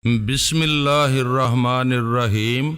بسم اللہ الرحمن الرحیم۔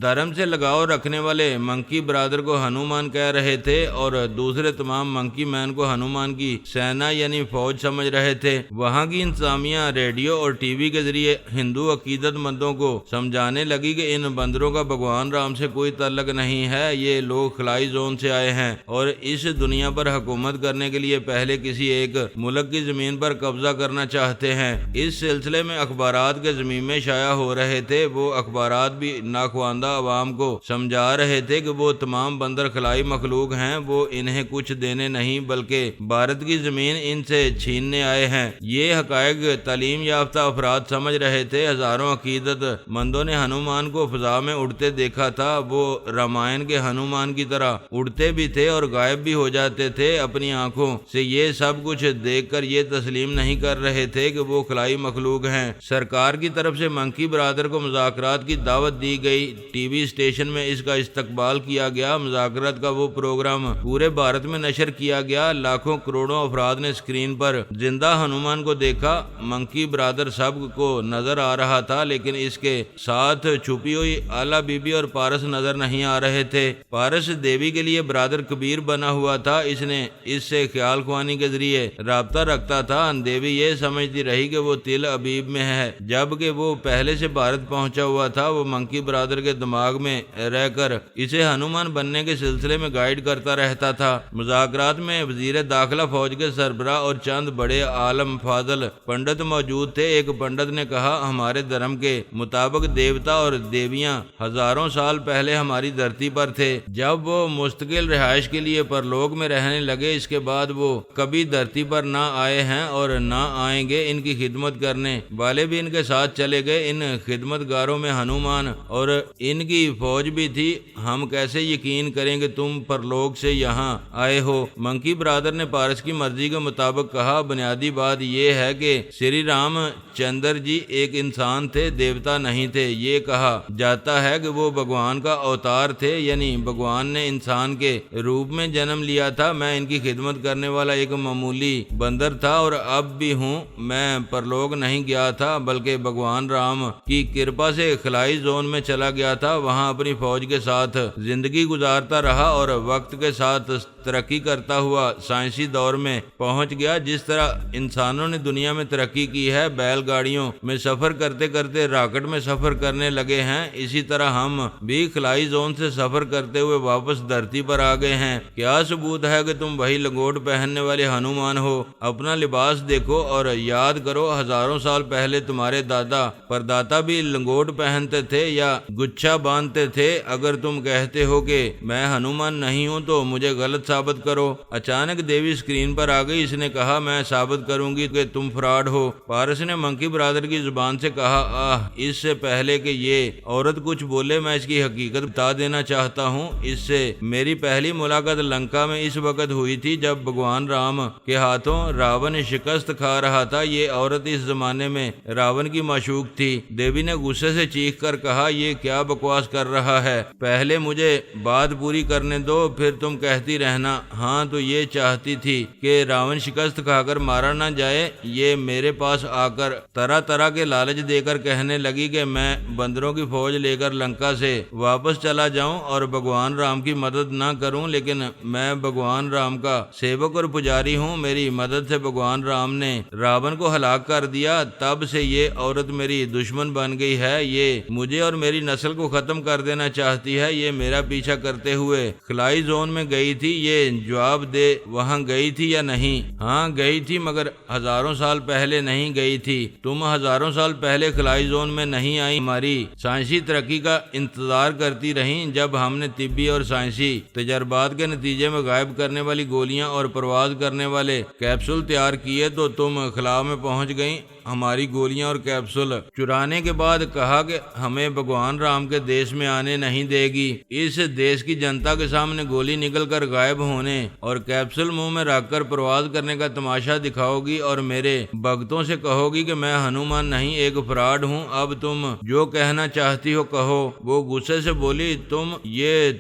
دھرم سے لگاؤ رکھنے والے منکی برادر کو ہنومان کہہ رہے تھے اور دوسرے تمام منکی مین کو ہنومان کی سینا یعنی فوج سمجھ رہے تھے۔ وہاں کی انتظامیہ ریڈیو اور ٹی وی کے ذریعے ہندو عقیدت مندوں کو سمجھانے لگی کہ ان بندروں کا بھگوان رام سے کوئی تعلق نہیں ہے، یہ لوگ خلائی زون سے آئے ہیں اور اس دنیا پر حکومت کرنے کے لیے پہلے کسی ایک ملک کی زمین پر قبضہ کرنا چاہتے ہیں۔ اس سلسلے میں اخبارات کے زمین میں شائع ہو رہے تھے۔ وہ اخبارات بھی ناخواندہ عوام کو سمجھا رہے تھے کہ وہ تمام بندر خلائی مخلوق ہیں، وہ انہیں کچھ دینے نہیں بلکہ بھارت کی زمین ان سے چھیننے آئے ہیں۔ یہ حقائق تعلیم یافتہ افراد سمجھ رہے تھے۔ ہزاروں عقیدت مندوں نے ہنومان کو فضا میں اڑتے دیکھا تھا۔ وہ رامائن کے ہنومان کی طرح اڑتے بھی تھے اور غائب بھی ہو جاتے تھے۔ اپنی آنکھوں سے یہ سب کچھ دیکھ کر یہ تسلیم نہیں کر رہے تھے کہ وہ خلائی مخلوق ہیں۔ سرکار کی طرف سے منکی برادر کو مذاکرات کی دعوت دی گئی۔ ٹی وی اسٹیشن میں اس کا استقبال کیا گیا۔ مذاکرات کا وہ پروگرام پورے بھارت میں نشر کیا گیا۔ لاکھوں کروڑوں افراد نے اسکرین پر زندہ ہنومان کو دیکھا۔ منکی برادر سب کو نظر آ رہا تھا، لیکن اس کے ساتھ چھپی ہوئی آلہ بی بی اور پارس نظر نہیں آ رہے تھے۔ پارس دیوی کے لیے برادر کبیر بنا ہوا تھا۔ اس نے اس سے خیال خوانی کے ذریعے رابطہ رکھتا تھا۔ دیوی یہ سمجھتی رہی کہ وہ تل ابیب میں ہے، جبکہ وہ پہلے سے بھارت پہنچا ہوا تھا۔ وہ منکی برادر کے دماغ میں رہ کر اسے ہنومان بننے کے سلسلے میں گائیڈ کرتا رہتا تھا۔ مذاکرات میں وزیر داخلہ، فوج کے سربراہ اور چند بڑے عالم فاضل پنڈت موجود تھے۔ ایک پنڈت نے کہا، ہمارے دھرم کے مطابق دیوتا اور دیویاں ہزاروں سال پہلے ہماری دھرتی پر تھے۔ جب وہ مستقل رہائش کے لیے پرلوک میں رہنے لگے، اس کے بعد وہ کبھی دھرتی پر نہ آئے ہیں اور نہ آئیں گے۔ ان کی خدمت کرنے والے بھی ان کے ساتھ چلے گئے۔ ان خدمت گاروں میں ہنومان اور ان کی فوج بھی تھی۔ ہم کیسے یقین کریں کہ تم پرلوک سے یہاں آئے ہو؟ منکی برادر نے پارس کی مرضی کے مطابق کہا، بنیادی بات یہ ہے کہ شری رام چندر جی ایک انسان تھے، دیوتا نہیں تھے۔ یہ کہا جاتا ہے کہ وہ بھگوان کا اوتار تھے، یعنی بھگوان نے انسان کے روپ میں جنم لیا تھا۔ میں ان کی خدمت کرنے والا ایک معمولی بندر تھا اور اب بھی ہوں۔ میں پرلوک نہیں گیا تھا بلکہ بھگوان رام کی کرپا سے خلائی زون میں چلا گیا تھا۔ وہاں اپنی فوج کے ساتھ زندگی گزارتا رہا اور وقت کے ساتھ ترقی کرتا ہوا سائنسی دور میں پہنچ گیا۔ جس طرح انسانوں نے دنیا میں ترقی کی ہے، بیل گاڑیوں میں سفر کرتے کرتے راکٹ میں سفر کرنے لگے ہیں، اسی طرح ہم بھی خلائی زون سے سفر کرتے ہوئے واپس دھرتی پر آ گئے ہیں۔ کیا ثبوت ہے کہ تم وہی لنگوٹ پہننے والے ہنومان ہو؟ اپنا لباس دیکھو اور یاد کرو، ہزاروں سال پہلے تمہارے دادا پردادا بھی لنگوٹ پہنتے تھے یا گچھا باندھتے تھے۔ اگر تم کہتے ہو کہ میں ہنومان نہیں ہوں تو مجھے غلط ثابت کرو۔ اچانک دیوی اسکرین پر آ گئی۔ اس نے کہا، میں ثابت کروں گی کہ تم فراڈ ہو۔ پارس نے منکی برادر کی زبان سے کہا، اس سے پہلے کہ یہ عورت کچھ بولے میں اس کی حقیقت بتا دینا چاہتا ہوں۔ اس سے میری پہلی ملاقات لنکا میں اس وقت ہوئی تھی جب بھگوان رام کے ہاتھوں راون شکست کھا رہا تھا۔ یہ عورت اس زمانے میں راون کی معشوق تھی۔ دیوی نے غصے سے چیخ کر کہا، یہ کیا بکواس کر رہا ہے؟ پہلے مجھے بات پوری کرنے دو، پھر تم کہتی رہنا۔ ہاں تو یہ چاہتی تھی کہ راون شکست کھا کر مارا نہ جائے۔ یہ میرے پاس آ کر طرح طرح کے لالچ دے کر کہنے لگی کہ میں بندروں کی فوج لے کر لنکا سے واپس چلا جاؤں اور بھگوان رام کی مدد نہ کروں، لیکن میں بھگوان رام کا سیوک اور پجاری ہوں۔ میری مدد سے بھگوان رام نے راون کو ہلاک کر دیا۔ تب سے یہ عورت میری دشمن بن گئی ہے۔ یہ مجھے اور میری نسل کو ختم کر دینا چاہتی ہے۔ یہ میرا پیچھا کرتے ہوئے خلائی زون میں گئی تھی۔ یہ جواب دے، وہاں گئی تھی یا نہیں؟ ہاں گئی تھی، مگر ہزاروں سال پہلے نہیں گئی تھی۔ تم ہزاروں سال پہلے خلائی زون میں نہیں آئی، ہماری سائنسی ترقی کا انتظار کرتی رہیں۔ جب ہم نے طبی اور سائنسی تجربات کے نتیجے میں غائب کرنے والی گولیاں اور پرواز کرنے والے کیپسول تیار کیے تو تم خلا میں پہنچ گئیں۔ ہماری گولیاں اور کیپسول چرانے کے بعد کہا کہ ہمیں بھگوان رام کے دیش میں آنے نہیں دے گی۔ اس دیش کی جنتا کے سامنے گولی نکل کر غائب ہونے اور کیپسول منہ میں رکھ کر پرواز کرنے کا تماشا دکھاؤ گی اور میرے بھگتوں سے کہو گی کہ میں ہنومان نہیں، ایک فراڈ ہوں۔ اب تم جو کہنا چاہتی ہو کہو۔ وہ غصے سے بولی،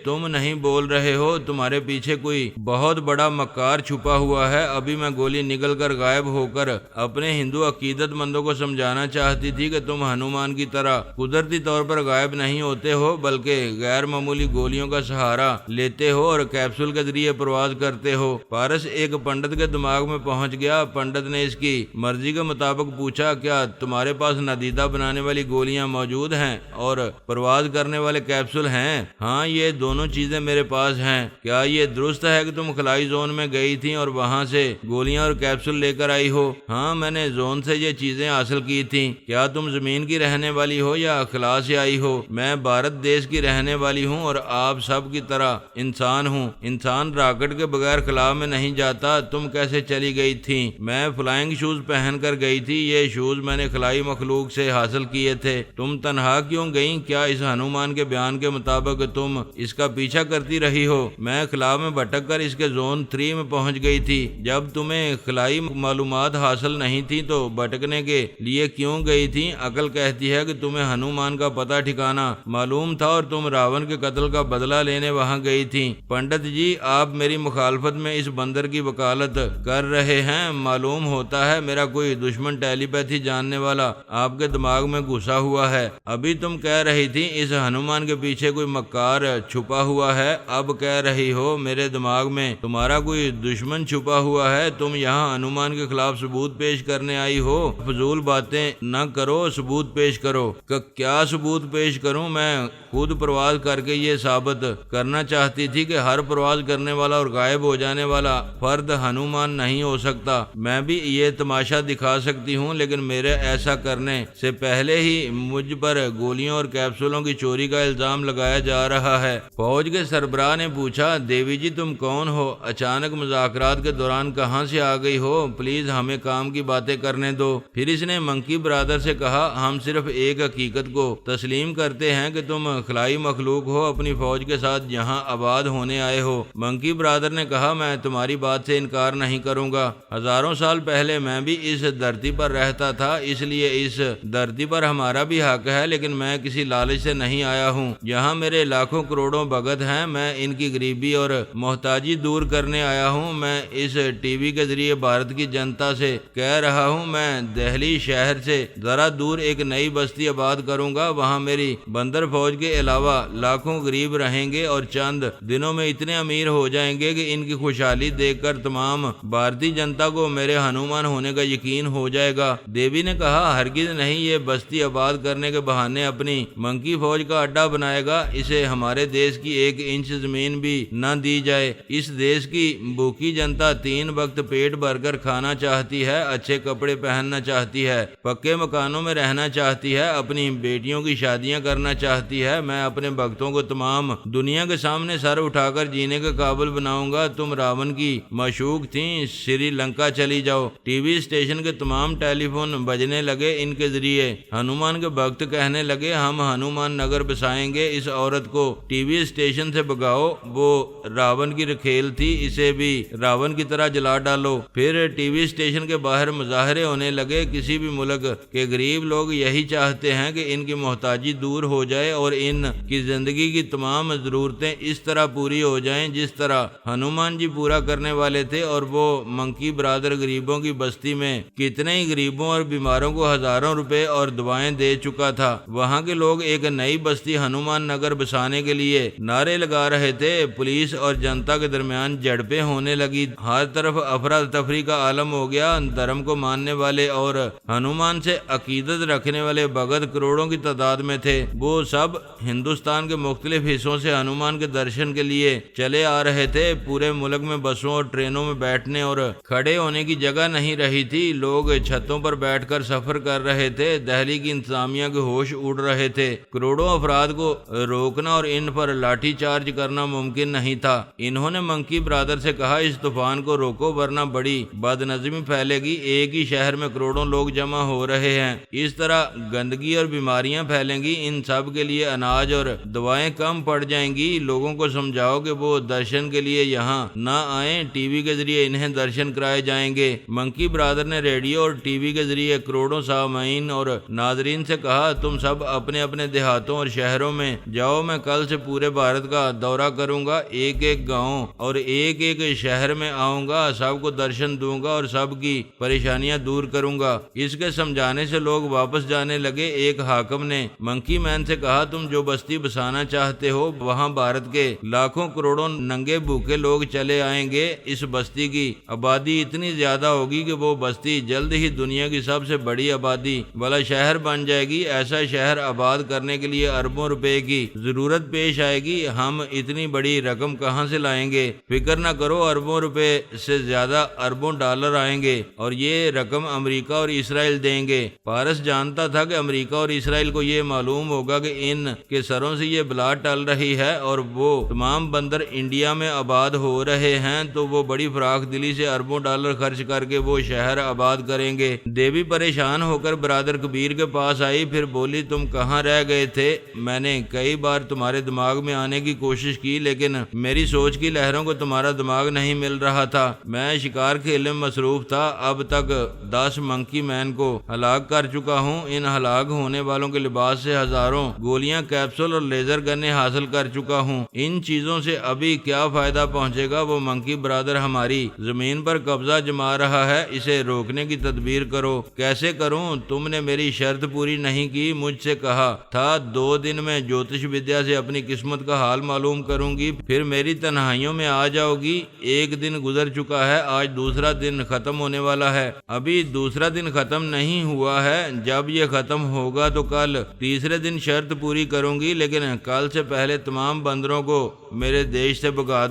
تم نہیں بول رہے ہو، تمہارے پیچھے کوئی بہت بڑا مکار چھپا ہوا ہے۔ ابھی میں گولی نکل کر غائب ہو کر اپنے ہندو عقیدت مندوں کو سمجھانا چاہتی تھی کہ تم ہنومان کی طرح قدرتی طور پر غائب نہیں ہوتے ہو، بلکہ غیر معمولی گولیوں کا سہارا لیتے ہو اور کیپسول کے ذریعے پرواز کرتے ہو۔ پارس ایک پنڈت کے دماغ میں پہنچ گیا۔ پنڈت نے اس کی مرضی کے مطابق پوچھا، کیا تمہارے پاس نادیدہ بنانے والی گولیاں موجود ہیں اور پرواز کرنے والے کیپسول ہیں؟ ہاں، یہ دونوں چیزیں میرے پاس ہیں۔ کیا یہ درست ہے کہ تم خلائی زون میں گئی تھی اور وہاں سے گولیاں اور کیپسول لے کر آئی ہو؟ ہاں، میں نے زون سے یہ چیزیں حاصل کی تھیں۔ کیا تم زمین کی رہنے والی ہو یا خلا سے آئی ہو؟ میں بھارت دیش کی رہنے والی ہوں اور آپ سب کی طرح انسان ہوں۔ انسان راکٹ کے بغیر خلا میں نہیں جاتا۔ تم کیسے چلی گئی تھی؟ میں فلائنگ شوز پہن کر گئی تھی۔ یہ شوز میں نے خلائی مخلوق سے حاصل کیے تھے۔ تم تنہا کیوں گئی؟ کیا اس ہنومان کے بیان کے مطابق تم اس کا پیچھا کرتی رہی ہو؟ میں خلا میں بھٹک کر اس کے زون 3 میں پہنچ گئی تھی۔ جب تمہیں خلائی معلومات حاصل نہیں تھی تو بھٹکنے کے لیے کیوں گئی تھی؟ عقل کہتی ہے کہ تمہیں ہنومان کا پتہ ٹھکانہ معلوم تھا اور تم راون کے قتل کا بدلہ لینے وہاں گئی تھی۔ پنڈت جی، آپ میری مخالفت میں اس بندر کی وکالت کر رہے ہیں۔ معلوم ہوتا ہے میرا کوئی دشمن ٹیلی پیتھی جاننے والا آپ کے دماغ میں گھسا ہوا ہے۔ ابھی تم کہہ رہی تھی اس ہنومان کے پیچھے کوئی مکار چھپا ہوا ہے، اب کہہ رہی ہو میرے دماغ میں تمہارا کوئی دشمن چھپا ہوا ہے۔ تم یہاں ہنومان کے خلاف ثبوت پیش کرنے آئی ہو۔ فضول باتیں نہ کرو، ثبوت پیش کرو۔ کیا ثبوت پیش کروں؟ میں خود پرواز کر کے یہ ثابت کرنا چاہتی تھی کہ ہر پرواز کرنے والا اور غائب ہو جانے والا فرد ہنومان نہیں ہو سکتا۔ میں بھی یہ تماشا دکھا سکتی ہوں، لیکن میرے ایسا کرنے سے پہلے ہی مجھ پر گولیوں اور کیپسولوں کی چوری کا الزام لگایا جا رہا ہے۔ فوج کے سربراہ نے پوچھا، دیوی جی تم کون ہو؟ اچانک مذاکرات کے دوران کہاں سے آ گئی ہو؟ پلیز ہمیں کام کی باتیں کرنے دو۔ پھر اس نے منکی برادر سے کہا، ہم صرف ایک حقیقت کو تسلیم کرتے ہیں کہ تم خلائی مخلوق ہو، اپنی فوج کے ساتھ یہاں آباد ہونے آئے ہو۔ منکی برادر نے کہا، میں تمہاری بات سے انکار نہیں کروں گا۔ ہزاروں سال پہلے میں بھی اس دھرتی پر رہتا تھا، اس لیے اس دھرتی پر ہمارا بھی حق ہے، لیکن میں کسی لالچ سے نہیں آیا ہوں۔ یہاں میرے لاکھوں کروڑوں بھگت ہیں، میں ان کی غریبی اور محتاجی دور کرنے آیا ہوں۔ میں اس ٹی وی کے ذریعے بھارت کی جنتا سے کہہ رہا ہوں، میں دہلی شہر سے ذرا دور ایک نئی بستی آباد کروں گا۔ وہاں میری بندر فوج کے علاوہ لاکھوں غریب رہیں گے اور چند دنوں میں اتنے امیر ہو جائیں گے کہ ان کی خوشحالی دیکھ کر تمام بھارتی جنتا کو میرے ہنومان ہونے کا یقین ہو جائے گا۔ دیوی نے کہا، ہرگز نہیں، یہ بستی آباد کرنے کے بہانے اپنی منکی فوج کا اڈا بنائے گا۔ اسے ہمارے دیش کی 1 انچ زمین بھی نہ دی جائے۔ اس دیش کی بھوکی جنتا 3 وقت پیٹ بھر کر کھانا چاہتی ہے، اچھے کپڑے پہننا چاہتی ہے، پکے مکانوں میں رہنا چاہتی ہے، اپنی بیٹیوں کی شادیاں کرنا چاہتی ہے۔ میں اپنے بھگتوں کو تمام دنیا کے سامنے سر اٹھا کر جینے کے قابل بناؤں گا۔ تم راون کی معشوق تھیں، سری لنکا چلی جاؤ۔ ٹی وی اسٹیشن کے تمام ٹیلی فون بجنے لگے۔ ان کے ذریعے ہنومان کے بھگت کہنے لگے، ہم ہنومان نگر بسائیں گے، اس عورت کو ٹی وی اسٹیشن سے بگاؤ، وہ راون کی رکھیل تھی، اسے بھی راون کی طرح جلا ڈالو۔ پھر ٹی وی اسٹیشن کے باہر مظاہرے ہونے لگے۔ کسی بھی ملک کے غریب لوگ یہی چاہتے ہیں کہ ان کی محتاجی دور ہو جائے اور ان کی زندگی کی تمام ضرورتیں اس طرح پوری ہو جائیں جس طرح ہنومان جی پورا کرنے والے تھے۔ اور وہ منکی برادر غریبوں کی بستی میں کتنے ہی غریبوں اور بیماروں کو ہزاروں روپے اور دعائیں دے چکا تھا۔ وہاں کے لوگ ایک نئی بستی ہنومان نگر بسانے کے لیے نعرے لگا رہے تھے۔ پولیس اور جنتا کے درمیان جھڑپیں ہونے لگی، ہر طرف افراتفری کا عالم ہو گیا۔ دھرم کو ماننے والے اور ہنومان سے عقیدت رکھنے والے بھگت کروڑوں کی تعداد میں تھے۔ وہ سب ہندوستان کے مختلف حصوں سے ہنومان کے درشن کے لیے چلے آ رہے تھے۔ پورے ملک میں بسوں اور ٹرینوں میں بیٹھنے اور کھڑے ہونے کی جگہ نہیں رہی تھی۔ لوگ چھتوں پر بیٹھ کر سفر کر رہے تھے۔ دہلی کی انتظامیہ کے ہوش اڑ رہے تھے۔ کروڑوں افراد کو روکنا اور ان پر لاٹھی چارج کرنا ممکن نہیں تھا۔ انہوں نے منکی برادر سے کہا، اس طوفان کو روکو ورنہ بڑی بدنظمی پھیلے گی۔ ایک ہی شہر میں کروڑوں لوگ جمع ہو رہے ہیں، اس طرح گندگی اور بیماریاں پھیلیں گی۔ ان سب کے لیے اناج اور دوائیں کم پڑ جائیں گی۔ لوگوں کو سمجھاؤ کہ وہ درشن کے لیے یہاں نہ آئیں، ٹی وی کے ذریعے انہیں درشن کرائے جائیں گے۔ منکی برادر نے ریڈیو اور ٹی وی کے ذریعے کروڑوں سامعین اور ناظرین سے کہا، تم سب اپنے اپنے دیہاتوں اور شہروں میں جاؤ۔ میں کل سے پورے بھارت کا دورہ کروں گا، ایک ایک گاؤں اور ایک ایک شہر میں آؤں گا، سب کو درشن دوں گا اور سب کی پریشانیاں دور کروں گا۔ ہوگا۔ اس کے سمجھانے سے لوگ واپس جانے لگے۔ ایک حاکم نے منکی مین سے کہا تم جو بستی بسانا چاہتے ہو وہاں بھارت کے لاکھوں کروڑوں ننگے بھوکے لوگ چلے آئیں گے۔ اس بستی کی آبادی اتنی زیادہ ہوگی کہ وہ بستی جلد ہی دنیا کی سب سے بڑی آبادی والا شہر بن جائے گی۔ ایسا شہر آباد کرنے کے لیے اربوں روپے کی ضرورت پیش آئے گی۔ ہم اتنی بڑی رقم کہاں سے لائیں گے؟ فکر نہ کرو، اربوں روپے سے زیادہ اربوں ڈالر آئیں گے اور یہ رقم امریکہ اور اسرائیل دیں گے۔ پارس جانتا تھا کہ امریکہ اور اسرائیل کو یہ معلوم ہوگا کہ ان کے سروں سے یہ بلا ٹل رہی ہے اور وہ تمام بندر انڈیا میں آباد ہو رہے ہیں، تو وہ بڑی فراخ دلی سے اربوں ڈالر خرچ کر کے وہ شہر آباد کریں گے۔ دیوی پریشان ہو کر برادر کبیر کے پاس آئی، پھر بولی تم کہاں رہ گئے تھے؟ میں نے کئی بار تمہارے دماغ میں آنے کی کوشش کی لیکن میری سوچ کی لہروں کو تمہارا دماغ نہیں مل رہا تھا۔ میں شکار کھیلنے میں مصروف تھا۔ اب تک 10 منکی مین کو ہلاک کر چکا ہوں۔ ان ہلاک ہونے والوں کے لباس سے ہزاروں گولیاں، کیپسول اور لیزر گنیں حاصل کر چکا ہوں۔ ان چیزوں سے ابھی کیا فائدہ پہنچے گا؟ وہ منکی برادر ہماری زمین پر قبضہ جما رہا ہے، اسے روکنے کی تدبیر کرو۔ کیسے کروں؟ تم نے میری شرط پوری نہیں کی۔ مجھ سے کہا تھا 2 دن میں جوتش ودیا سے اپنی قسمت کا حال معلوم کروں گی، پھر میری تنہائیوں میں آ جاؤ گی۔ 1 دن گزر چکا ہے، آج دوسرا دن ختم ہونے والا ہے، ابھی دوسرا دن ختم نہیں ہوا ہے۔ جب یہ ختم ہوگا تو کل تیسرے دن شرط پوری کروں گی، لیکن کل سے پہلے تمام بندروں کو میرے دیش سے بھگا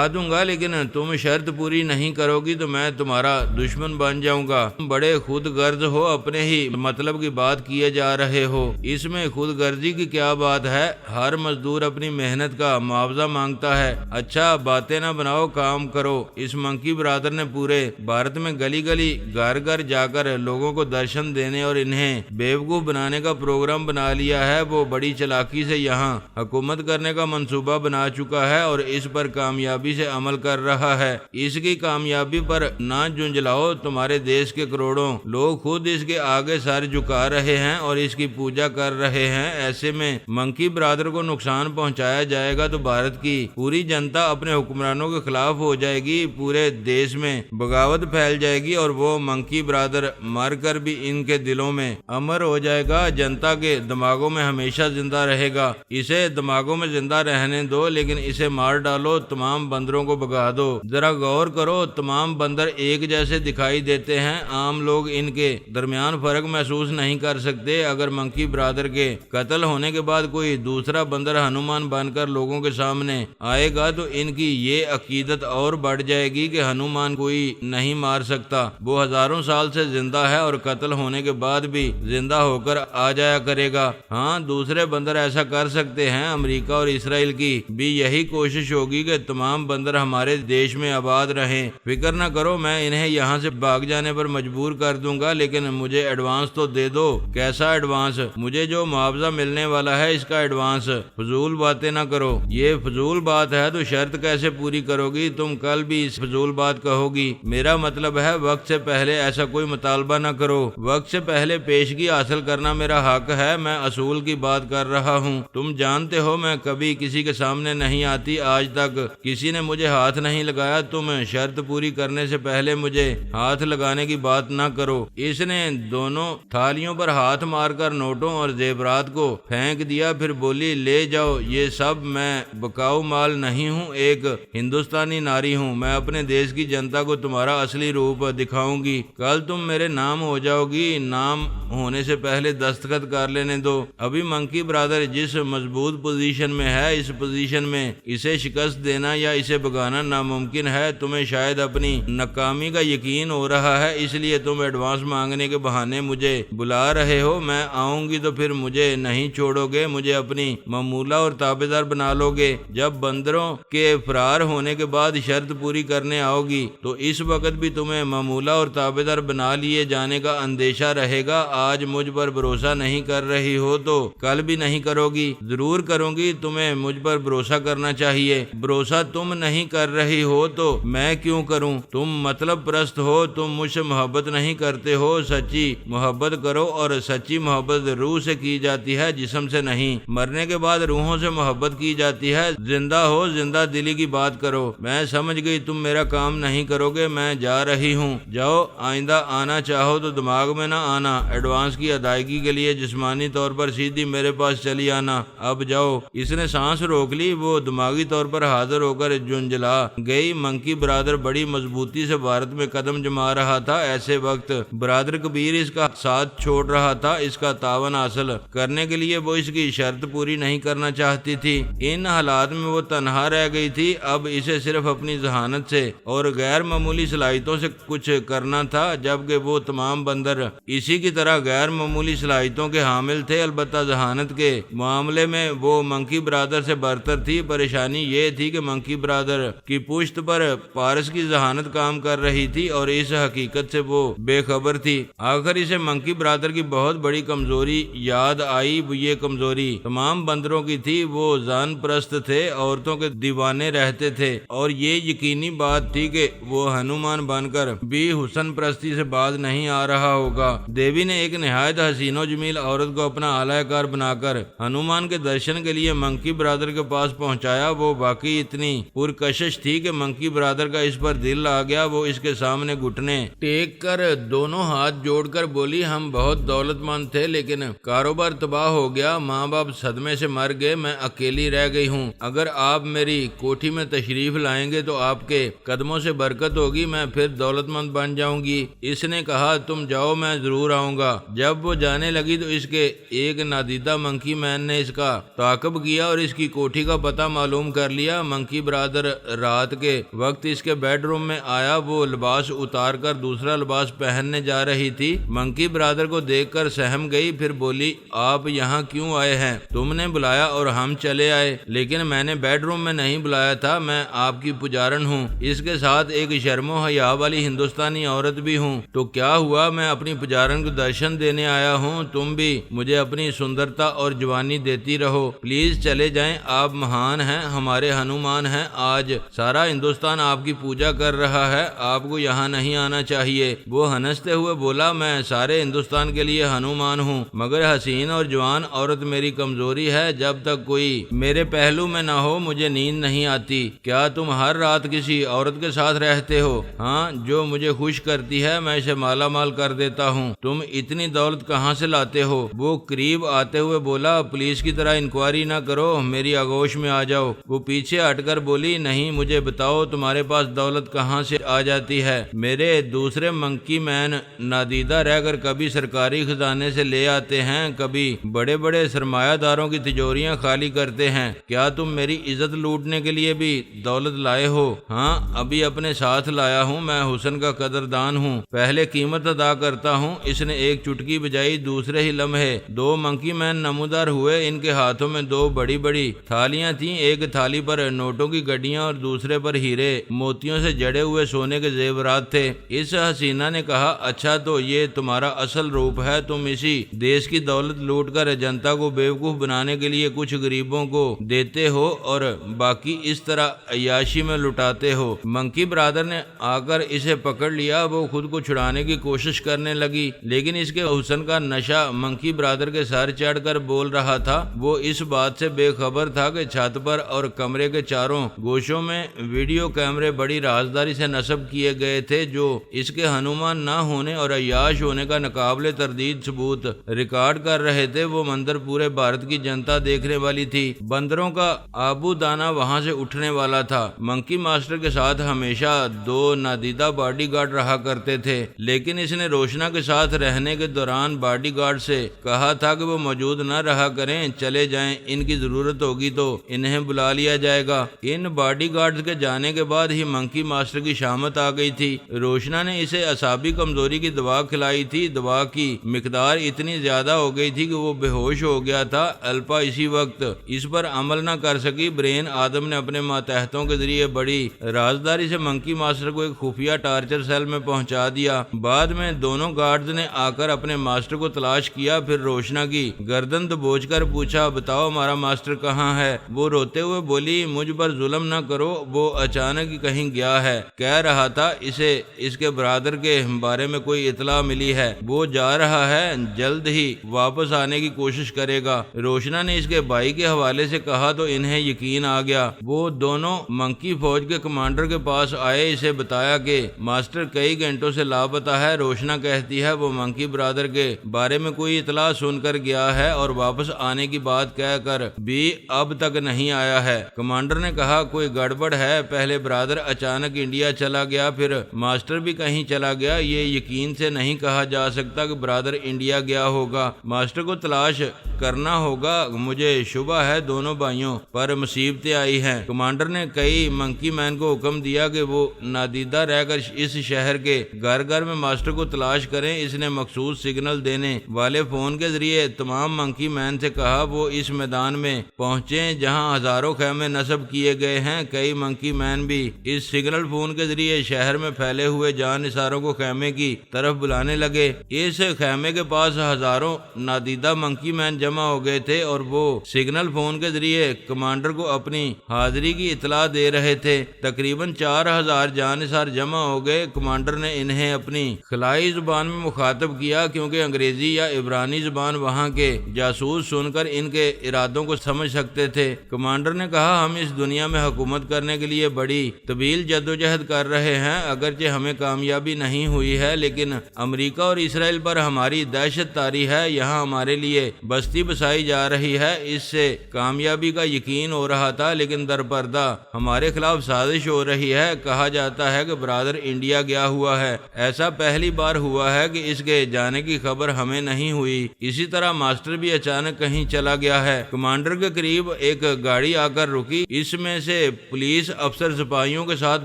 دوں گا، لیکن تم شرط پوری نہیں کرو گی تو میں تمہارا دشمن بن جاؤں گا۔ تم بڑے خود غرض ہو، اپنے ہی مطلب کی بات کیے جا رہے ہو۔ اس میں خود غرضی کی کیا بات ہے؟ ہر مزدور اپنی محنت کا معاوضہ مانگتا ہے۔ اچھا باتیں نہ بناؤ، کام کرو۔ اس منکی برادر نے پورے بھارت میں گلی گلی گھر گھر جا کر لوگوں کو درشن دینے اور انہیں بیوقوف بنانے کا پروگرام بنا لیا ہے۔ وہ بڑی چلاکی سے یہاں حکومت کرنے کا منصوبہ بنا چکا ہے اور اس پر کامیابی سے عمل کر رہا ہے۔ اس کی کامیابی پر نہ جھنجھلاؤ، تمہارے دیش کے کروڑوں لوگ خود اس کے آگے سر جھکا رہے ہیں اور اس کی پوجا کر رہے ہیں۔ ایسے میں منکی برادر کو نقصان پہنچایا جائے گا تو بھارت کی پوری جنتا اپنے حکمرانوں کے خلاف ہو جائے گی، پورے دیش میں بغاوت پھیل جائے گی اور وہ منکی برادر مر کر بھی ان کے دلوں میں امر ہو جائے گا، جنتا کے دماغوں میں ہمیشہ زندہ رہے گا۔ اسے دماغوں میں زندہ رہنے دو، لیکن اسے مار ڈالو، تمام بندروں کو بھگا دو۔ ذرا غور کرو، تمام بندر ایک جیسے دکھائی دیتے ہیں، عام لوگ ان کے درمیان فرق محسوس نہیں کر سکتے۔ اگر منکی برادر کے قتل ہونے کے بعد کوئی دوسرا بندر ہنومان بن کر لوگوں کے سامنے آئے گا تو ان کی یہ عقیدت اور بڑھ جائے گی کہ ہنومان کوئی نہیں مار سکتا، وہ ہزاروں سال سے زندہ ہے اور قتل ہونے کے بعد بھی زندہ ہو کر آ جایا کرے گا۔ ہاں دوسرے بندر ایسا کر سکتے ہیں۔ امریکہ اور اسرائیل کی بھی یہی کوشش ہوگی کہ تمام بندر ہمارے دیش میں آباد رہیں۔ فکر نہ کرو، میں انہیں یہاں سے بھاگ جانے پر مجبور کر دوں گا، لیکن مجھے ایڈوانس تو دے دو۔ کیسا ایڈوانس؟ مجھے جو معاوضہ ملنے والا ہے اس کا ایڈوانس۔ فضول باتیں نہ کرو، یہ فضول بات ہے تو شرط کیسے پوری کرو گی؟ تم کل بھی اس فضول بات کہو گی۔ میرا مطلب ہے وقت سے پہلے ایسا کوئی مطالبہ نہ کرو۔ وقت سے پہلے پیشگی حاصل کرنا میرا حق ہے، میں اصول کی بات کر رہا ہوں۔ تم جانتے ہو میں کبھی کسی کے سامنے نہیں آتی، آج تک کسی نے مجھے ہاتھ نہیں لگایا۔ تم شرط پوری کرنے سے پہلے مجھے ہاتھ لگانے کی بات نہ کرو۔ اس نے دونوں تھالیوں پر ہاتھ مار کر نوٹوں اور زیورات کو پھینک دیا، پھر بولی لے جاؤ یہ سب، میں بکاؤ مال نہیں ہوں، ایک ہندوستانی ناری ہوں۔ میں اپنے دیش کی جنتا کو تمہارا اصلی روپ دکھاؤں گی۔ کل تم میرے نام ہو جاؤ گی، نام ہونے سے پہلے دستخط کر لینے دو۔ ابھی منکی برادر جس مضبوط پوزیشن میں ہے، اس پوزیشن میں اسے شکست دینا یا اسے بگانا ناممکن ہے۔ تمہیں شاید اپنی ناکامی کا یقین ہو رہا ہے، اس لیے تم ایڈوانس مانگنے کے بہانے مجھے بلا رہے ہو۔ میں آؤں گی تو پھر مجھے نہیں چھوڑو گے، مجھے اپنی ممولہ اور تابعدار بنا لو گے۔ جب بندروں کے فرار ہونے کے بعد شرط پوری کرنے آؤ گی تو اس وقت بھی تمہیں ممولہ اور تابعدار بنا لیے جانے کا اندیشہ رہے گا۔ آج مجھ پر بھروسہ نہیں کر رہی ہو تو کل بھی نہیں کرو گی؟ ضرور کروں گی، تمہیں مجھ پر بھروسہ کرنا چاہیے۔ بھروسہ تم نہیں کر رہی ہو تو میں کیوں کروں؟ تم مطلب پرست ہو، تم مجھ سے محبت نہیں کرتے ہو۔ سچی محبت کرو، اور سچی محبت روح سے کی جاتی ہے، جسم سے نہیں۔ مرنے کے بعد روحوں سے محبت کی جاتی ہے۔ زندہ ہو، زندہ دلی کی بات کرو۔ میں سمجھ گئی تم میرا کام نہیں کرو گے، میں جا رہی ہوں۔ جاؤ، آئندہ آنا چاہو تو دماغ میں نہ آنا، ایڈوانس کی ادائیگی کے لیے جسمانی طور پر سیدھی میرے پاس چلی آنا، اب جاؤ۔ اس نے سانس روک لی، وہ دماغی طور پر حاضر ہو کر جنجلا گئی۔ منکی برادر بڑی مضبوطی سے بھارت میں قدم جما رہا تھا، ایسے وقت برادر کبیر اس کا ساتھ چھوڑ رہا تھا۔ اس کا تعاون حاصل کرنے کے لیے وہ اس کی شرط پوری نہیں کرنا چاہتی تھی۔ ان حالات میں وہ تنہا رہ گئی تھی، اب اسے صرف اپنی ذہانت سے اور غیر معمولی صلاحیتوں سے کچھ کرنا تھا، جبکہ وہ تمام بندر اسی کی طرح غیر معمولی صلاحیتوں کے حامل تھے۔ البتہ ذہانت کے معاملے میں وہ منکی برادر سے برتر تھی۔ پریشانی یہ تھی کہ منکی برادر کی پشت پر پارس کی ذہانت کام کر رہی تھی اور اس حقیقت سے وہ بے خبر تھی۔ آخر اسے منکی برادر کی بہت بڑی کمزوری یاد آئی۔ یہ کمزوری تمام بندروں کی تھی، وہ زان پرست تھے، عورتوں کے دیوانے رہتے تھے، اور یہ یقینی بات تھی کہ وہ ہنومان بن کر بھی حسن پرستی سے باز نہیں آ رہا ہوگا۔ دیوی نے ایک نہایت حسین و جمیل عورت کو اپنا اعلی کار بنا کر ہنومان کے درشن کے لیے منکی برادر کے پاس پہنچایا۔ وہ واقعی اتنی پرکشش تھی کہ منکی برادر کا اس پر دل آ گیا۔ وہ اس کے سامنے گھٹنے ٹیک کر دونوں ہاتھ جوڑ کر بولی، ہم بہت دولت مند تھے لیکن کاروبار تباہ ہو گیا، ماں باپ صدمے سے مر گئے، میں اکیلی رہ گئی ہوں۔ اگر آپ میری کوٹھی میں تشریف لائیں گے تو آپ کے قدموں سے برکت ہوگی، میں پھر دولت مند بن جاؤں گی۔ اس نے کہا، تم جاؤ، میں ضرور آؤں گا۔ جب وہ جانے لگی تو اس کے ایک نادیدہ منکی مین نے اس کا تعاقب کیا اور اس کی کوٹھی کا پتہ معلوم کر لیا۔ منکی برادر رات کے وقت اس کے بیڈ روم میں آیا۔ وہ لباس اتار کر دوسرا لباس پہننے جا رہی تھی۔ منکی برادر کو دیکھ کر سہم گئی، پھر بولی، آپ یہاں کیوں آئے ہیں؟ تم نے بلایا اور ہم چلے آئے، لیکن میں نے بیڈ روم میں نہیں بلایا تھا، میں آپ کی پجارن ہوں، اس کے ساتھ ایک شرم و حیا والی ہندوستانی عورت بھی ہوں۔ تو کیا ہوا، میں اپنی پجارن کو درشن دینے آیا ہوں، تم بھی مجھے اپنی سندرتا اور جوانی دیتی رہو، پلیز چلے جائیں، آپ مہان ہیں، ہمارے ہنومان ہیں، آج سارا ہندوستان آپ کی پوجا کر رہا ہے، آپ کو یہاں نہیں آنا چاہیے۔ وہ ہنستے ہوئے بولا، میں سارے ہندوستان کے لیے ہنومان ہوں، مگر حسین اور جوان عورت میری کمزوری ہے، جب تک کوئی میرے پہلو میں نہ ہو مجھے نیند نہیں آتی۔ کیا تم ہر رات کسی عورت کے ساتھ رہتے ہو؟ ہاں، جو مجھے خوش کرتی ہے میں اسے مالا مال کر دیتا ہوں۔ تم اتنی دولت کہاں سے لاتے ہو؟ وہ قریب آتے ہوئے بولا، پولیس کی طرح انکوائری نہ کرو، میری آغوش میں آ جاؤ۔ وہ پیچھے ہٹ کر بولی، نہیں، مجھے بتاؤ تمہارے پاس دولت کہاں سے آ جاتی ہے؟ میرے دوسرے منکی مین نادیدہ رہ کر کبھی سرکاری خزانے سے لے آتے ہیں، کبھی بڑے بڑے سرمایہ داروں کی تجوریاں خالی کرتے ہیں، کیا تم میری عزت لوٹنے کے لیے بھی دولت لائے ہو؟ ہاں، ابھی اپنے ساتھ لایا ہوں، میں حسن کا قدردان ہوں، پہلے قیمت ادا کرتا ہوں۔ اس نے ایک چٹکی بجائی، دوسرے ہی لمحے دو منکی مین نمودار ہوئے، ان کے ہاتھوں میں دو بڑی بڑی تھالیاں تھیں، ایک تھالی پر نوٹوں کی گڈیاں اور دوسرے پر ہیرے موتیوں سے جڑے ہوئے سونے کے زیورات تھے۔ اس حسینہ نے کہا، اچھا تو یہ تمہارا اصل روپ ہے، تم اسی دیش کی دولت لوٹ کر جنتا کو بیوقوف بنانے کے لیے کچھ غریبوں کو دیتے ہو اور باقی اس طرح عیاشی میں لٹاتے ہو۔ منکی برادر نے آ کر اسے پکڑ لیا، وہ خود کو چھڑانے کی کوشش کرنے لگی، لیکن اس کے حسن کا نشہ منکی برادر کے سر چڑھ کر بول رہا تھا۔ وہ اس بات سے بے خبر تھا کہ چھت پر اور کمرے کے چاروں گوشوں میں ویڈیو کیمرے بڑی رازداری سے نصب کیے گئے تھے، جو اس کے ہنومان نہ ہونے اور عیاش ہونے کا ناقابل تردید ثبوت ریکارڈ کر رہے تھے۔ وہ منظر پورے بھارت کی جنتا دیکھنے والی تھی، بندروں کا آبو دانا وہاں سے اٹھنے والا تھا۔ منکی ماسٹر کے ساتھ ہمیشہ دو نادیدہ باڈی گارڈ رہا کرتے تھے، لیکن اس نے روشنا کے ساتھ رہنے کے دوران باڈی گارڈ سے کہا تھا کہ وہ موجود نہ رہا کریں، چلے جائیں، ان کی ضرورت ہوگی تو انہیں بلا لیا جائے گا۔ ان باڈی گارڈز کے جانے کے بعد ہی منکی ماسٹر کی شامت آ گئی تھی۔ روشنا نے اسے اعصابی کمزوری کی دوا کھلائی تھی، دوا کی مقدار اتنی زیادہ ہو گئی تھی کہ وہ بے ہوش ہو گیا تھا۔ الپا اسی وقت اس پر عمل نہ کر سکی۔ برین آدم نے اپنے ماتحتوں کے ذریعے بڑی رازداری سے منکی ماسٹر کو ایک خفیہ ٹارچر سیل میں پہنچا دیا۔ بعد میں دونوں گارڈز نے آ کر اپنے ماسٹر کو تلاش کیا، پھر روشنا کی گردن دبوچ کر پوچھا، بتاؤ ہمارا ماسٹر کہاں ہے؟ وہ روتے ہوئے بولی، مجھ پر ظلم نہ کرو، وہ اچانک ہی کہیں گیا ہے، کہہ رہا تھا اسے اس کے برادر کے بارے میں کوئی اطلاع ملی ہے، وہ جا رہا ہے، جلد ہی واپس آنے کی کوشش کرے گا۔ روشنا نے اس کے بھائی کے حوالے سے کہا تو انہیں یقین آ گیا۔ وہ دونوں منکی فوج کے کمانڈر کے پاس آئے، اسے بتایا کہ ماسٹر کئی گھنٹوں سے لاپتہ لاپتہ ہے۔ روشنا کہتی ہے وہ منکی برادر کے بارے میں کوئی اطلاع سن کر گیا ہے اور واپس آنے کی بات کہہ کر بھی اب تک نہیں آیا ہے۔ کمانڈر نے کہا کوئی گڑبڑ ہے، پہلے برادر اچانک انڈیا چلا گیا، پھر ماسٹر بھی کہیں چلا گیا، یہ یقین سے نہیں کہا جا سکتا کہ برادر انڈیا گیا ہوگا۔ ماسٹر کو تلاش کرنا ہوگا، مجھے شبہ ہے دونوں بھائیوں پر مصیبتیں آئی ہیں۔ کمانڈر نے کئی منکی مین کو حکم دیا کہ وہ نادیدہ رہ کر اس شہر کے گھر گھر میں ماسٹر کو تلاش کریں۔ اس نے مخصوص سگنل دینے والے فون کے ذریعے تمام منکی مین سے کہا وہ اس میدان میں پہنچیں جہاں ہزاروں خیمے نصب کیے گئے ہیں۔ کئی منکی مین بھی اس سگنل فون کے ذریعے شہر میں پھیلے ہوئے جان نثاروں کو خیمے کی طرف بلانے لگے۔ اس خیمے کے پاس ہزاروں نادیدہ منکی مین جمع ہو گئے تھے اور وہ سگنل فون کے ذریعے کمانڈر کو اپنی حاضری کی اطلاع دے رہے تھے۔ تقریباً 4000 جان نثار جمع ہو گئے۔ کمانڈر نے انہیں اپنی خلائی زبان میں مخاطب کیا کیونکہ انگریزی یا عبرانی زبان وہاں کے جاسوس سن کر ان کے ارادوں کو سمجھ سکتے تھے۔ کمانڈر نے کہا ہم اس دنیا میں حکومت کرنے کے لیے بڑی طویل جدوجہد کر رہے ہیں، اگرچہ ہمیں کامیابی نہیں ہوئی ہے، لیکن امریکہ اور اسرائیل پر ہماری دہشت طاری ہے، یہاں ہمارے لیے بستی بسائی جا رہی ہے، اس سے کامیابی کا یقین ہو رہا تھا، لیکن در پردہ ہمارے خلاف سازش ہو رہی ہے۔ کہا جاتا ہے کہ برادر انڈیا گیا ہوا ہے، ایسا پہلی بار ہوا ہے کہ اس کے جانے کی خبر ہمیں نہیں ہوئی۔ اسی طرح ماسٹر بھی اچانک کہیں چلا گیا ہے۔ کمانڈر کے قریب ایک گاڑی آ کر رکی، اس میں سے پولیس افسر سپاہیوں کے ساتھ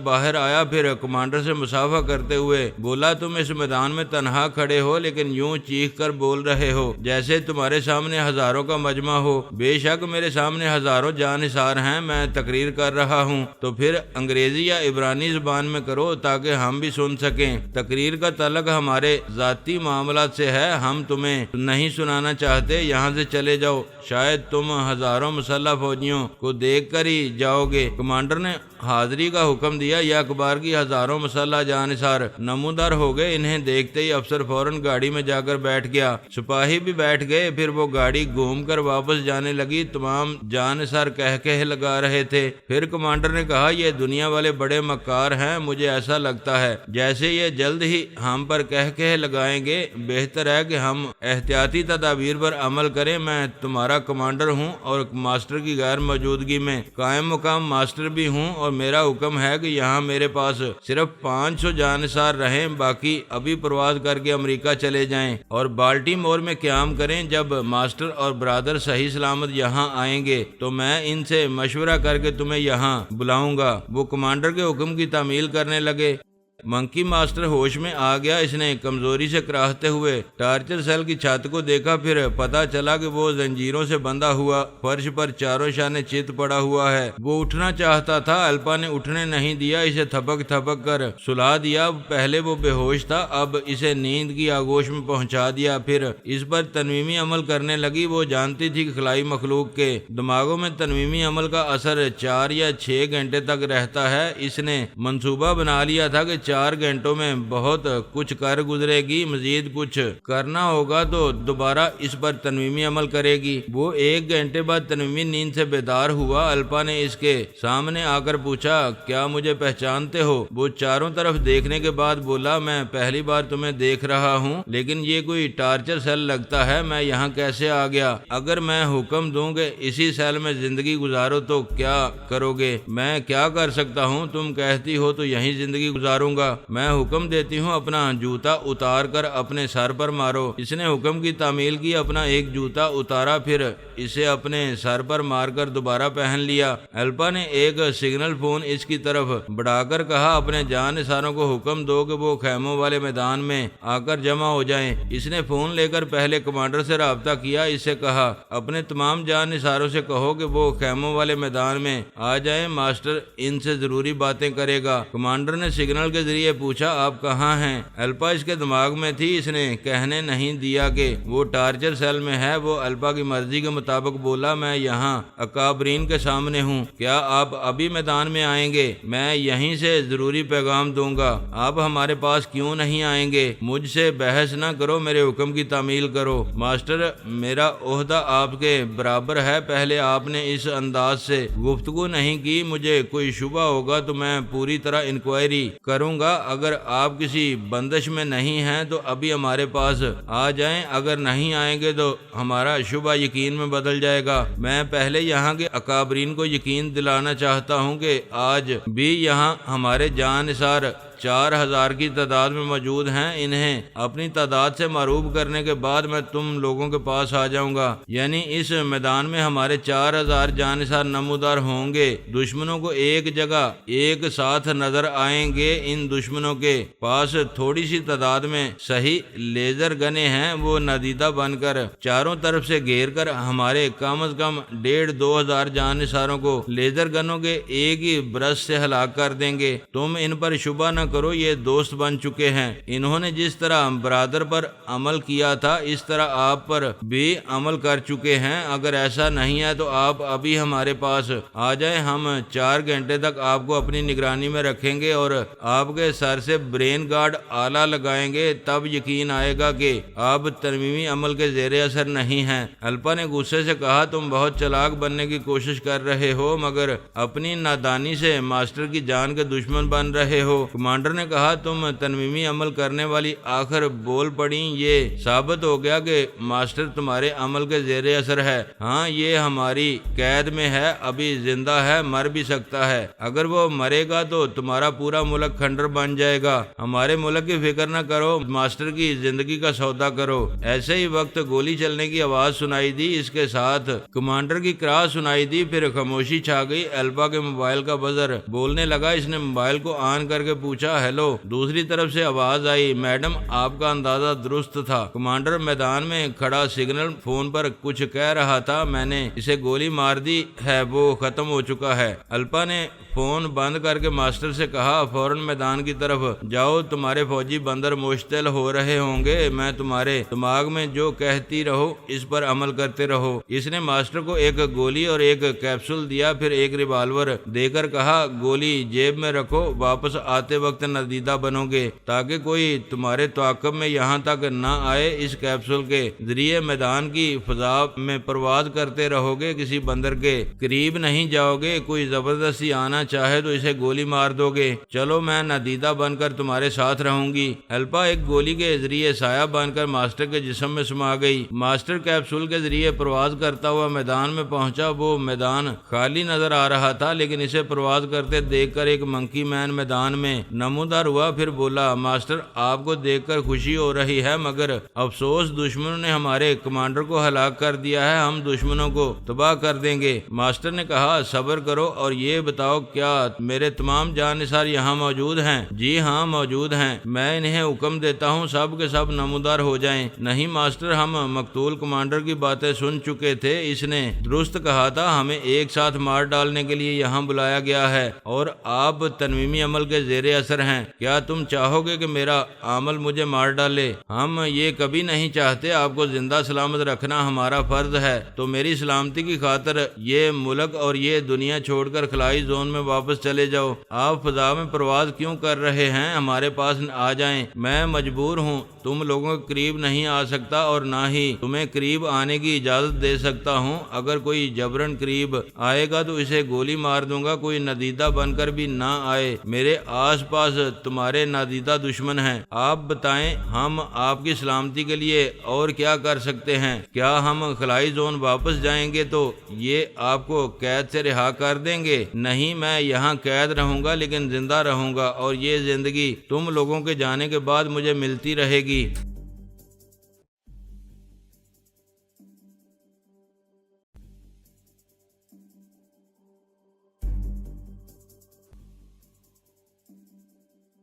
باہر آیا، پھر کمانڈر سے مصافحہ کرتے ہوئے بولا تم اس میدان میں تنہا کھڑے ہو لیکن یوں چیخ کر بول رہے ہو جیسے تمہارے سامنے ہزاروں کا مجمع ہو۔ بے شک میرے سامنے ہزاروں جان نثار ہیں، میں تقریر کر رہا ہوں، تو پھر انگریزی یا عبرانی زبان میں کرو تاکہ ہم بھی سن سکیں۔ تقریر کا تعلق ہمارے ذاتی معاملات سے ہے، ہم تمہیں نہیں سنانا چاہتے، یہاں سے چلے جاؤ، شاید تم ہزاروں مسلح فوجیوں کو دیکھ کر ہی جاؤ گے۔ کمانڈر نے حاضری کا حکم دیا، یہ اخبار کی ہزاروں مسلح جان نثار نمودار ہو گئے۔ انہیں دیکھتے ہی افسر فوراً گاڑی میں جا کر بیٹھ گیا، سپاہی بھی بیٹھ گئے، پھر وہ گاڑی گھوم کر واپس جانے لگی۔ تمام جان نثار کہہ لگا رہے تھے۔ پھر کمانڈر نے کہا یہ دنیا والے بڑے مکار ہیں، مجھے ایسا لگتا ہے جیسے یہ جلد ہی ہم پر کہہ لگائیں گے، بہتر ہے کہ ہم احتیاطی تدابیر پر عمل کریں۔ میں تمہارا کمانڈر ہوں اور ماسٹر کی غیر موجودگی میں قائم مقام ماسٹر بھی ہوں، اور میرا حکم ہے کہ یہاں میرے پاس صرف 500 جان نثار رہیں، باقی ابھی پرواز کر کے امریکہ چلے جائیں اور بالٹی مور میں قیام کریں۔ جب ماسٹر اور برادر صحیح سلامت یہاں آئیں گے تو میں ان سے مشورہ کر کے تمہیں یہاں بلاؤں گا۔ وہ کمانڈر کے حکم کی تعمیل کرنے لگے۔ منکی ماسٹر ہوش میں آ گیا، اس نے کمزوری سے کراہتے ہوئے ٹارچر سیل کی چھت کو دیکھا، پھر پتا چلا کہ وہ زنجیروں سے بندھا ہوا فرش پر چاروں شانے چت پڑا ہوا ہے۔ وہ اٹھنا چاہتا تھا، الپا نے اٹھنے نہیں دیا، اسے تھپک کر سلا دیا۔ پہلے وہ بے ہوش تھا، اب اسے نیند کی آغوش میں پہنچا دیا، پھر اس پر تنویمی عمل کرنے لگی۔ وہ جانتی تھی کہ خلائی مخلوق کے دماغوں میں تنویمی عمل کا اثر 4 یا 6 گھنٹے تک رہتا ہے۔ اس نے منصوبہ بنا لیا تھا کہ 4 گھنٹوں میں بہت کچھ کر گزرے گی، مزید کچھ کرنا ہوگا تو دوبارہ اس پر تنویمی عمل کرے گی۔ وہ 1 گھنٹے بعد تنویمی نیند سے بیدار ہوا۔ الپا نے اس کے سامنے آ کر پوچھا کیا مجھے پہچانتے ہو؟ وہ چاروں طرف دیکھنے کے بعد بولا میں پہلی بار تمہیں دیکھ رہا ہوں، لیکن یہ کوئی ٹارچر سیل لگتا ہے، میں یہاں کیسے آ گیا؟ اگر میں حکم دوں کہ اسی سیل میں زندگی گزارو تو کیا کرو گے؟ میں کیا کر سکتا ہوں؟ تم کہتی ہو تو یہیں زندگی گزاروں گا۔ میں حکم دیتی ہوں اپنا جوتا اتار کر اپنے سر پر مارو۔ اس نے حکم کی تعمیل کی، اپنا ایک جوتا اتارا، پھر اسے اپنے سر پر مار کر دوبارہ پہن لیا۔ الپا نے ایک سگنل فون اس کی طرف بڑھا کر کہا اپنے جان نثاروں کو حکم دو کہ وہ خیموں والے میدان میں آ کر جمع ہو جائیں۔ اس نے فون لے کر پہلے کمانڈر سے رابطہ کیا، اس سے کہا اپنے تمام جان نثاروں سے کہو کہ وہ خیموں والے میدان میں آ جائیں، ماسٹر ان سے ضروری باتیں کرے گا۔ کمانڈر نے سگنل کے ذریعے پوچھا آپ کہاں ہیں؟ الپا اس کے دماغ میں تھی، اس نے کہنے نہیں دیا کہ وہ ٹارچر سیل میں ہے۔ وہ الپا کی مرضی کے مطابق بولا میں یہاں اکابرین کے سامنے ہوں، کیا آپ ابھی میدان میں آئیں گے؟ میں یہیں سے ضروری پیغام دوں گا۔ آپ ہمارے پاس کیوں نہیں آئیں گے؟ مجھ سے بحث نہ کرو، میرے حکم کی تعمیل کرو۔ ماسٹر میرا عہدہ آپ کے برابر ہے، پہلے آپ نے اس انداز سے گفتگو نہیں کی، مجھے کوئی شبہ ہوگا تو میں پوری طرح انکوائری کروں کروں گا، اگر آپ کسی بندش میں نہیں ہیں تو ابھی ہمارے پاس آ جائیں، اگر نہیں آئیں گے تو ہمارا شبہ یقین میں بدل جائے گا۔ میں پہلے یہاں کے اکابرین کو یقین دلانا چاہتا ہوں کہ آج بھی یہاں ہمارے جان نثار 4000 کی تعداد میں موجود ہیں، انہیں اپنی تعداد سے معروف کرنے کے بعد میں تم لوگوں کے پاس آ جاؤں گا، یعنی اس میدان میں ہمارے 4000 جان نثار نمودار ہوں گے۔ دشمنوں کو ایک جگہ ایک ساتھ نظر آئیں گے، ان دشمنوں کے پاس تھوڑی سی تعداد میں صحیح لیزر گنے ہیں، وہ ندیدہ بن کر چاروں طرف سے گھیر کر ہمارے کم از کم 1500-2000 جان نثاروں کو لیزر گنوں کے ایک ہی برس سے ہلاک کر دیں گے۔ تم ان پر شبہ نہ کرو، یہ دوست بن چکے ہیں، انہوں نے جس طرح برادر پر عمل کیا تھا اس طرح آپ پر بھی عمل کر چکے ہیں، اگر ایسا نہیں ہے تو آپ ابھی ہمارے پاس آ جائیں، ہم 4 گھنٹے تک آپ کو اپنی نگرانی میں رکھیں گے اور آپ کے سر سے برین گارڈ آلہ لگائیں گے، تب یقین آئے گا کہ آپ ترمیمی عمل کے زیر اثر نہیں ہیں۔ الپا نے غصے سے کہا، تم بہت چلاک بننے کی کوشش کر رہے ہو مگر اپنی نادانی سے ماسٹر کی جان کے دشمن بن رہے ہو۔ کمانڈر نے کہا، تم ترمیمی عمل کرنے والی آخر بول پڑی، یہ ثابت ہو گیا کہ ماسٹر تمہارے عمل کے زیر اثر ہے۔ ہاں، یہ ہماری قید میں ہے، ابھی زندہ ہے، مر بھی سکتا ہے، اگر وہ مرے گا تو تمہارا پورا ملک کھنڈر بن جائے گا۔ ہمارے ملک کی فکر نہ کرو، ماسٹر کی زندگی کا سودا کرو۔ ایسے ہی وقت گولی چلنے کی آواز سنائی دی، اس کے ساتھ کمانڈر کی کراہ سنائی دی، پھر خاموشی چھا گئی۔ الپا کے موبائل کا بزر بولنے لگا، اس نے موبائل کو آن کر کے پوچھا، ہیلو۔ دوسری طرف سے آواز آئی، میڈم آپ کا اندازہ درست تھا، کمانڈر میدان میں کھڑا سگنل فون پر کچھ کہہ رہا تھا، میں نے اسے گولی مار دی ہے، وہ ختم ہو چکا ہے۔ الپا نے فون بند کر کے ماسٹر سے کہا، فوراً میدان کی طرف جاؤ، تمہارے فوجی بندر مشتعل ہو رہے ہوں گے، میں تمہارے دماغ میں جو کہتی رہو اس پر عمل کرتے رہو۔ اس نے ماسٹر کو ایک گولی اور ایک کیپسول دیا، پھر ایک ریوالور دے کر کہا، گولی جیب میں رکھو، واپس آتے وقت ندیدہ بنو گے تاکہ کوئی تمہارے تعاقب میں یہاں تک نہ آئے۔ اس کیپسول کے ذریعے میدان کی فضا میں پرواز کرتے رہو گے، کسی بندر کے قریب نہیں جاؤ گے، کوئی زبردستی آنا چاہے تو اسے گولی مار دو گے۔ چلو، میں ندیدہ بن کر تمہارے ساتھ رہوں گی۔ الپا ایک گولی کے ذریعے سایہ بن کر ماسٹر کے جسم میں سما گئی۔ ماسٹر کیپسول کے ذریعے پرواز کرتا ہوا میدان میں پہنچا، وہ میدان خالی نظر آ رہا تھا لیکن اسے پرواز کرتے دیکھ کر ایک منکی مین میدان میں نمودار ہوا، پھر بولا، ماسٹر آپ کو دیکھ کر خوشی ہو رہی ہے مگر افسوس، دشمنوں نے ہمارے کمانڈر کو ہلاک کر دیا ہے، ہم دشمنوں کو تباہ کر دیں گے۔ ماسٹر نے کہا، صبر کرو اور یہ بتاؤ کیا میرے تمام جان نثار یہاں موجود ہیں؟ جی ہاں موجود ہیں، میں انہیں حکم دیتا ہوں سب کے سب نمودار ہو جائیں۔ نہیں ماسٹر، ہم مقتول کمانڈر کی باتیں سن چکے تھے، اس نے درست کہا تھا، ہمیں ایک ساتھ مار ڈالنے کے لیے یہاں بلایا گیا ہے اور آپ ترمیمی عمل کے زیر اثر ہیں۔ کیا تم چاہو گے کہ میرا عمل مجھے مار ڈالے؟ ہم یہ کبھی نہیں چاہتے، آپ کو زندہ سلامت رکھنا ہمارا فرض ہے، تو میری سلامتی کی خاطر یہ ملک اور یہ دنیا چھوڑ کر خلائی زون میں واپس چلے جاؤ۔ آپ فضا میں پرواز کیوں کر رہے ہیں؟ ہمارے پاس آ جائیں، میں مجبور ہوں، تم لوگوں کے قریب نہیں آ سکتا اور نہ ہی تمہیں قریب آنے کی اجازت دے سکتا ہوں، اگر کوئی جبرن قریب آئے گا تو اسے گولی مار دوں گا، کوئی ندیدہ بن کر بھی نہ آئے، میرے آس پاس تمہارے نادیدہ دشمن ہیں۔ آپ بتائیں، ہم آپ کی سلامتی کے لیے اور کیا کر سکتے ہیں؟ کیا ہم خلائی زون واپس جائیں گے تو یہ آپ کو قید سے رہا کر دیں گے؟ نہیں، میں یہاں قید رہوں گا لیکن زندہ رہوں گا اور یہ زندگی تم لوگوں کے جانے کے بعد مجھے ملتی رہے گی۔